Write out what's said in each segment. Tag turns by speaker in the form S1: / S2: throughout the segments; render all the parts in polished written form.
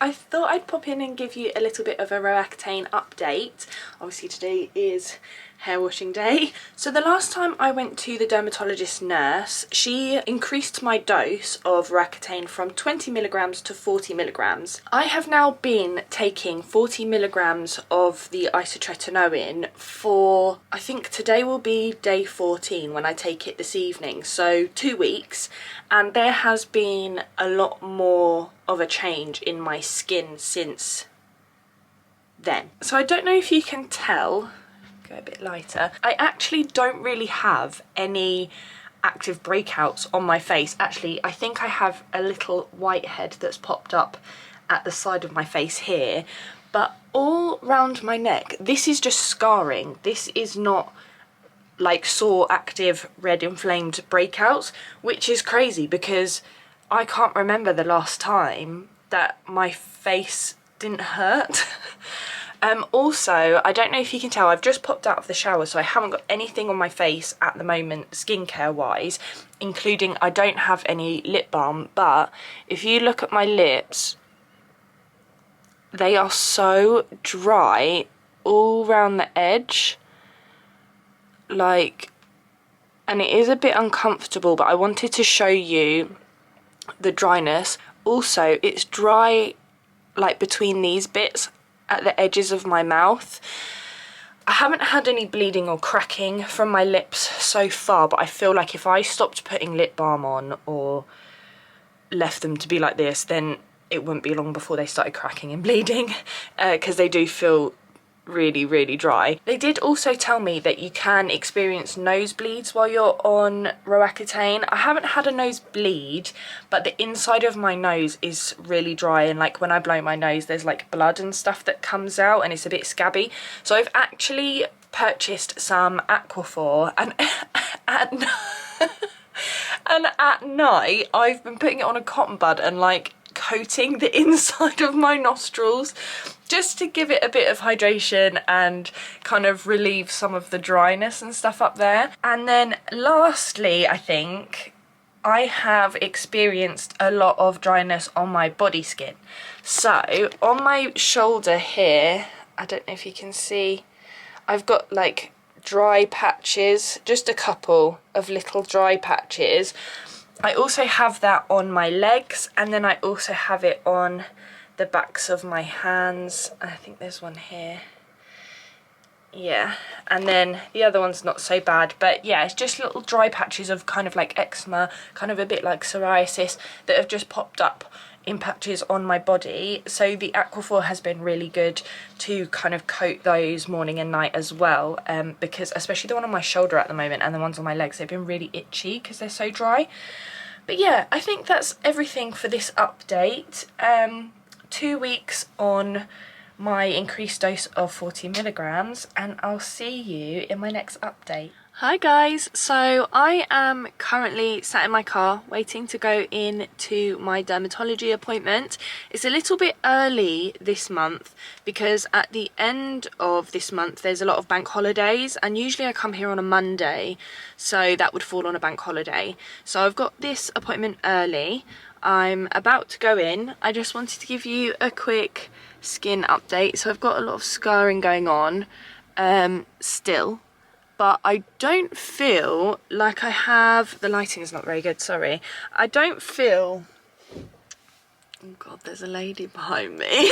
S1: I thought I'd pop in and give you a little bit of a Roaccutane update. Obviously today is hair washing day. So the last time I went to the dermatologist nurse, she increased my dose of Roaccutane from 20 milligrams to 40 milligrams. I have now been taking 40 milligrams of the Isotretinoin for, I think today will be day 14 when I take it this evening, so 2 weeks, and there has been a lot more of a change in my skin since then. So I don't know if you can tell, go a bit lighter, I actually don't really have any active breakouts on my face. Actually, I think I have a little whitehead that's popped up at the side of my face here, but all round my neck, this is just scarring. This is not like sore, active, red inflamed breakouts, which is crazy because I can't remember the last time that my face didn't hurt. Also, I don't know if you can tell, I've just popped out of the shower, so I haven't got anything on my face at the moment skincare wise, including I don't have any lip balm, but if you look at my lips, they are so dry all around the edge, like, and it is a bit uncomfortable, but I wanted to show you the dryness. Also, it's dry like between these bits at the edges of my mouth. I haven't had any bleeding or cracking from my lips so far, but I feel like if I stopped putting lip balm on or left them to be like this, then it wouldn't be long before they started cracking and bleeding, because they do feel really, really dry. They did also tell me that you can experience nosebleeds while you're on Roaccutane. I haven't had a nosebleed, but the inside of my nose is really dry, and like when I blow my nose there's like blood and stuff that comes out and it's a bit scabby. So I've actually purchased some Aquaphor, and at night I've been putting it on a cotton bud and like coating the inside of my nostrils just to give it a bit of hydration and kind of relieve some of the dryness and stuff up there. And then lastly, I think I have experienced a lot of dryness on my body skin. So on my shoulder here, I don't know if you can see, I've got like dry patches, just a couple of little dry patches. I also have that on my legs, and then I also have it on the backs of my hands. I think there's one here. Yeah, and then the other one's not so bad, but yeah, it's just little dry patches of kind of like eczema, kind of a bit like psoriasis, that have just popped up in patches on my body. So the Aquaphor has been really good to kind of coat those morning and night as well, because especially the one on my shoulder at the moment and the ones on my legs, they've been really itchy because they're so dry. But yeah, I think that's everything for this update. 2 weeks on my increased dose of 40 milligrams, and I'll see you in my next update. Hi guys, so I am currently sat in my car waiting to go in to my dermatology appointment. It's a little bit early this month because at the end of this month there's a lot of bank holidays, and usually I come here on a Monday, so that would fall on a bank holiday. So I've got this appointment early. I'm about to go in. I just wanted to give you a quick skin update. So I've got a lot of scarring going on still, but I don't feel like I have, the lighting is not very good, sorry. I don't feel, oh god, there's a lady behind me.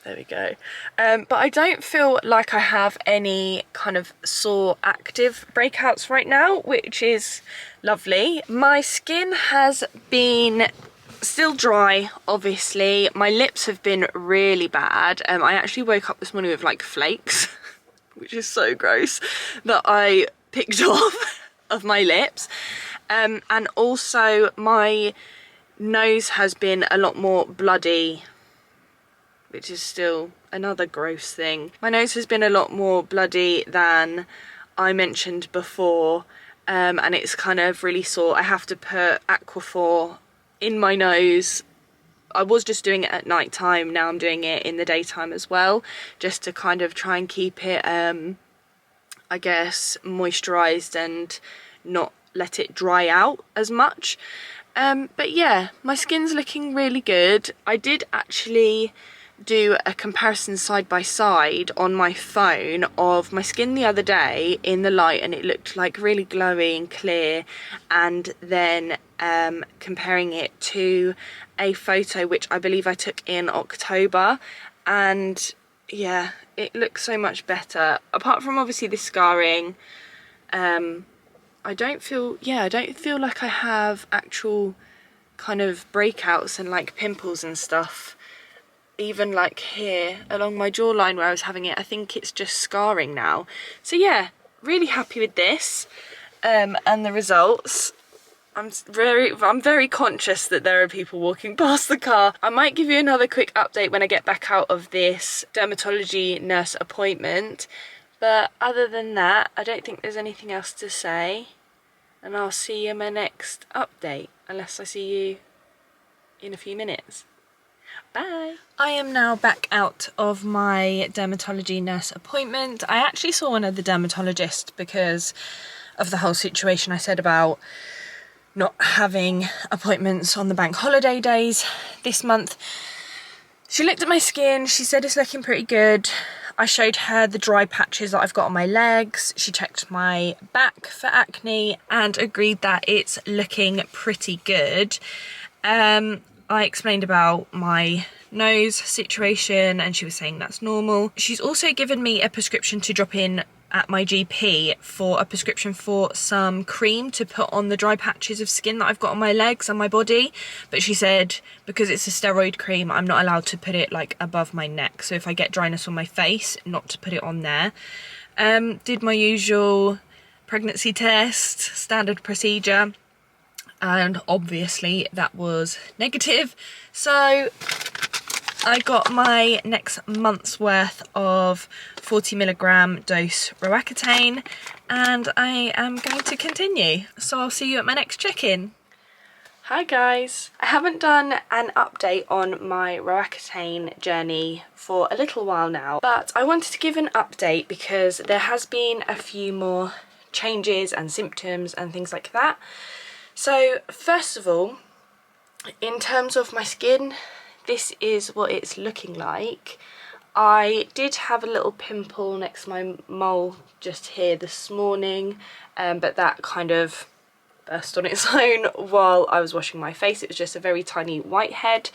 S1: There we go. But I don't feel like I have any kind of sore active breakouts right now, which is lovely. My skin has been still dry, obviously. My lips have been really bad. I actually woke up this morning with like flakes, which is so gross, that I picked off of my lips. And also my nose has been a lot more bloody, which is still another gross thing. My nose has been a lot more bloody than I mentioned before, and it's kind of really sore. I have to put Aquaphor in my nose. I was just doing it at night time, now I'm doing it in the daytime as well, just to kind of try and keep it, I guess, moisturised and not let it dry out as much. But yeah, my skin's looking really good. I did actually do a comparison side by side on my phone of my skin the other day in the light, and it looked like really glowy and clear, and then comparing it to a photo which I believe I took in October, and yeah, it looks so much better. Apart from obviously the scarring, I don't feel like I have actual kind of breakouts and like pimples and stuff. Even like here along my jawline where I was having it, I think it's just scarring now. So yeah, really happy with this and the results. I'm very conscious that there are people walking past the car. I might give you another quick update when I get back out of this dermatology nurse appointment. But other than that, I don't think there's anything else to say. And I'll see you in my next update, unless I see you in a few minutes. Bye. I am now back out of my dermatology nurse appointment. I actually saw one of the dermatologists because of the whole situation I said about not having appointments on the bank holiday days this month. She looked at my skin, she said it's looking pretty good. I showed her the dry patches that I've got on my legs. She checked my back for acne and agreed that it's looking pretty good. I explained about my nose situation and she was saying that's normal. She's also given me a prescription to drop in at my GP for a prescription for some cream to put on the dry patches of skin that I've got on my legs and my body, but she said because it's a steroid cream I'm not allowed to put it like above my neck, so if I get dryness on my face, not to put it on there. Did my usual pregnancy test, standard procedure, and obviously that was negative, so I got my next month's worth of 40mg dose Roaccutane, and I am going to continue. So I'll see you at my next check-in. Hi guys. I haven't done an update on my Roaccutane journey for a little while now, but I wanted to give an update because there has been a few more changes and symptoms and things like that. So first of all, in terms of my skin, this is what it's looking like. I did have a little pimple next to my mole just here this morning, but that kind of burst on its own while I was washing my face. It was just a very tiny whitehead.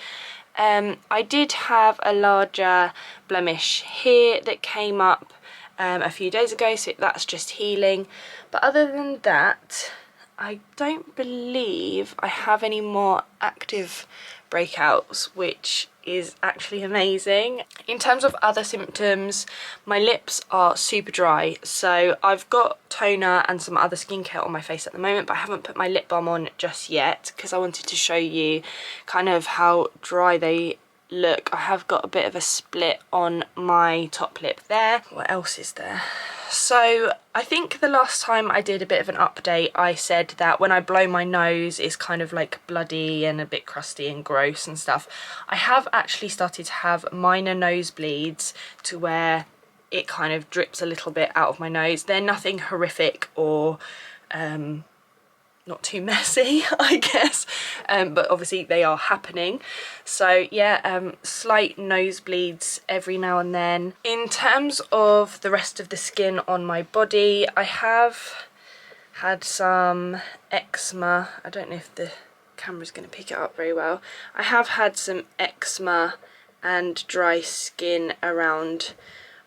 S1: I did have a larger blemish here that came up a few days ago, so that's just healing. But other than that, I don't believe I have any more active breakouts, which is actually amazing. In terms of other symptoms, my lips are super dry, so I've got toner and some other skincare on my face at the moment, but I haven't put my lip balm on just yet because I wanted to show you kind of how dry they look. I have got a bit of a split on my top lip there. What else is there? So I think the last time I did a bit of an update, I said that when I blow my nose it's kind of like bloody and a bit crusty and gross and stuff. I have actually started to have minor nosebleeds to where it kind of drips a little bit out of my nose. They're nothing horrific or not too messy, I guess, but obviously they are happening. So yeah, slight nosebleeds every now and then. In terms of the rest of the skin on my body, I have had some eczema. I don't know if the camera's going to pick it up very well. I have had some eczema and dry skin around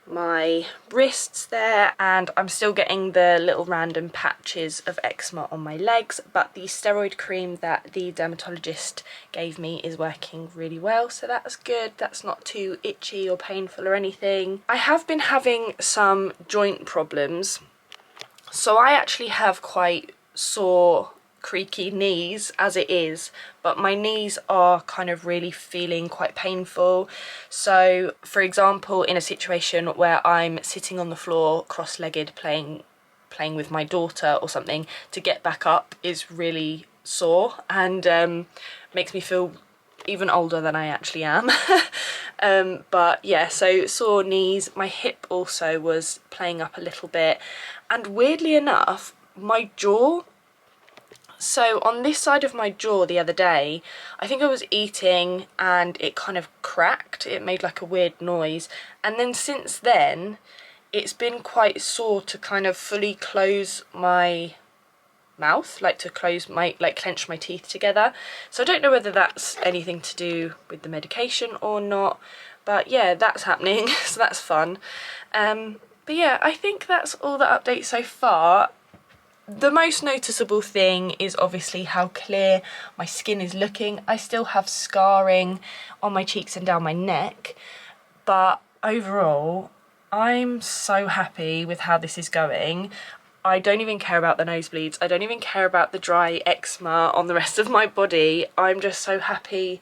S1: my wrists there, and I'm still getting the little random patches of eczema on my legs, but the steroid cream that the dermatologist gave me is working really well, so that's good. That's not too itchy or painful or anything. I have been having some joint problems, so I actually have quite sore, creaky knees as it is, but my knees are kind of really feeling quite painful. So for example, in a situation where I'm sitting on the floor cross-legged playing with my daughter or something, to get back up is really sore and makes me feel even older than I actually am. But yeah, so sore knees. My hip also was playing up a little bit, and weirdly enough my jaw So on this side of my jaw the other day, I think I was eating and it kind of cracked. It made like a weird noise. And then since then, it's been quite sore to kind of fully close my mouth, like to close my, like clench my teeth together. So I don't know whether that's anything to do with the medication or not, but yeah, that's happening, so that's fun. But yeah, I think that's all the updates so far. The most noticeable thing is obviously how clear my skin is looking. I still have scarring on my cheeks and down my neck, but overall I'm so happy with how this is going. I don't even care about the nosebleeds. I don't even care about the dry eczema on the rest of my body. I'm just so happy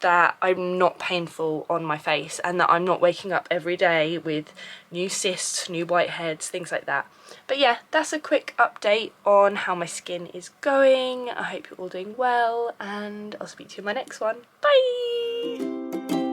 S1: that I'm not painful on my face and that I'm not waking up every day with new cysts, new whiteheads, things like that. But yeah, that's a quick update on how my skin is going. I hope you're all doing well, and I'll speak to you in my next one. Bye!